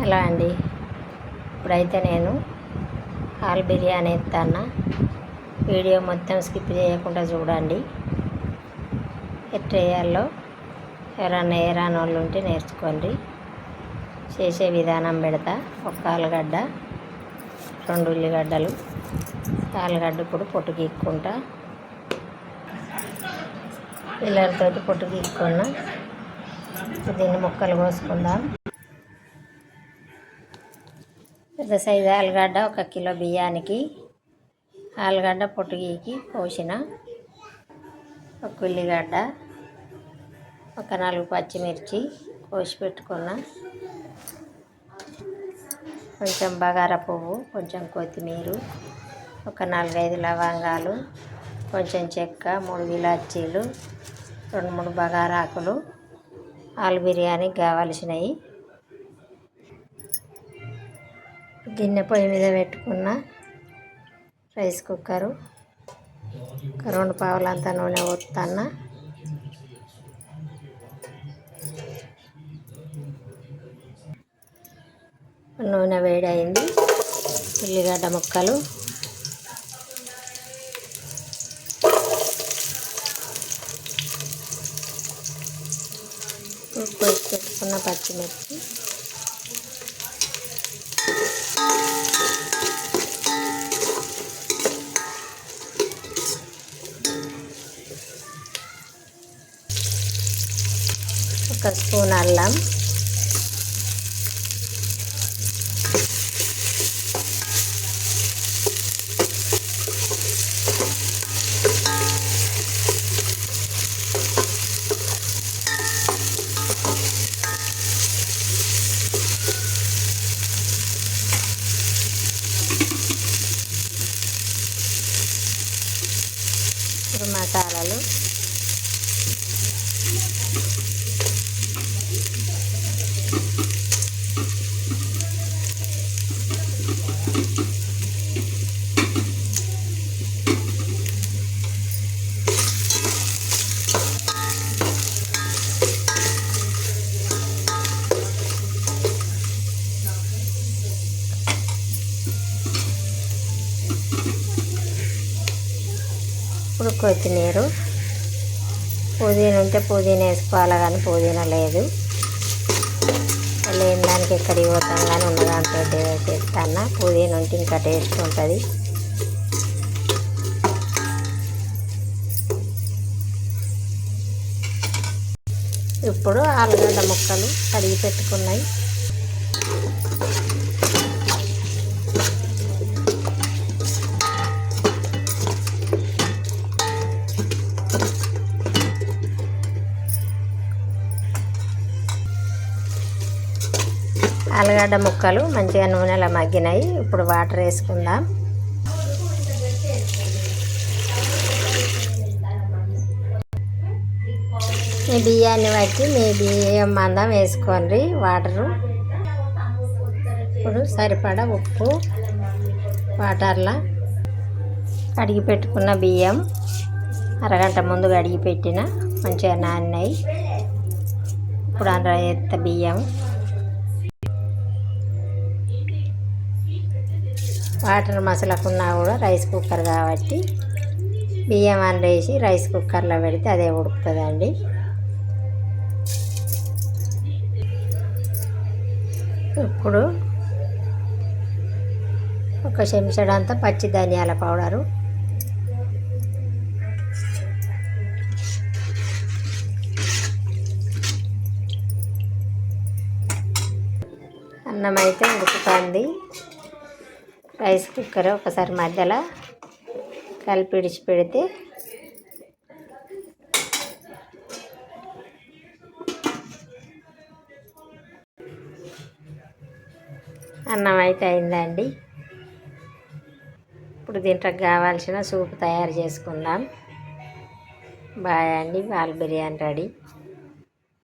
Hello అండి. ఇప్పుడైతే నేను హాల్ బిర్యానీ ఎత్తాను. వీడియో మొత్తం స్కిప్ చేయకుండా చూడండి. ఎట్లా వేయాలో ఎవరన్నా ఏరాని వాళ్ళు ఉంటే నేర్చుకోండి. చేసే విధానం పెడతా. ఒక ఆలుగడ్డ, 2 ఉల్లిగడ్డలు. ఆలుగడ్డ ఇప్పుడు పొట్టు గీక్కుంటా. పిల్లలతోటి పొట్టు గీక్కున్నా. దీన్ని ముక్కలు కోసుకుందాం. పెద్ద సైజు ఆలుగడ్డ 1 కిలో బియ్యానికి. ఆలుగడ్డ పొట్టు గీకి కోసిన. 1 ఉల్లిగడ్డ, ఒక 4 పచ్చిమిర్చి కోసి పెట్టుకున్న. కొంచెం బగారా పువ్వు, కొంచెం కొత్తిమీర, ఒక 4-5 లవంగాలు, కొంచెం చెక్క, 3 ఇలాచీలు, 2-3 బగారాకులు. ఆలు బిర్యానీకి కావాల్సినవి. గిన్నె పొయ్యి మీద పెట్టుకున్న. రైస్ కుక్కరు, ఒక 2 పావులంత నూనె పోస్తున్న. నూనె వేడైంది. ఉల్లిగడ్డ ముక్కలు, కోసి పెట్టుకున్న పచ్చిమిర్చి, ఒక స్పూన్ అల్లం, ఇప్పుడు మసాలాలు, ఇప్పుడు కొత్తిమీర. పుదీనా ఉంటే పుదీనా వేసుకోవాలి, కానీ పుదీనా లేదు. లేని దానికి ఎక్కడికి పోతాం, కానీ ఉన్న దాంట్లో వేసేస్తాను. పుదీనా ఉంటే ఇంకా టేస్ట్ ఉంటుంది. ఇప్పుడు ఆలుగడ్డ ముక్కలు కడిగి పెట్టుకున్నాయి. ఆలుగడ్డ ముక్కలు మంచిగా నూనెలో మగ్గినాయి. ఇప్పుడు వాటర్ వేసుకుందాం. మీ బియ్యాన్ని బట్టి మీ బియ్యం మందం వేసుకోండి వాటరు. ఇప్పుడు సరిపడా ఉప్పు. వాటర్లో కడిగి పెట్టుకున్న బియ్యం, అరగంట ముందు కడిగి పెట్టిన, మంచిగా నానినాయి. ఇప్పుడు అందులో వేస్తా బియ్యం. వాటర్ మసలకున్నా కూడా రైస్ కుక్కర్ కాబట్టి బియ్యం వేసి రైస్ కుక్కర్లో పెడితే అదే ఉడుకుతుందండి. ఇప్పుడు ఒక చెంచాడంతా పచ్చి ధనియాల పౌడరు, అన్నం అయితే ఉడుకుతుంది. రైస్ కుక్కర్ ఒకసారి మధ్యలో కలిపి ఇడిచి పెడితే అన్నం అయితే అయిందండి. ఇప్పుడు దీంట్లో కావాల్సిన సూప్ తయారు చేసుకుందాం. బాయ్ అండి. ఆలు బిర్యానీ రెడీ.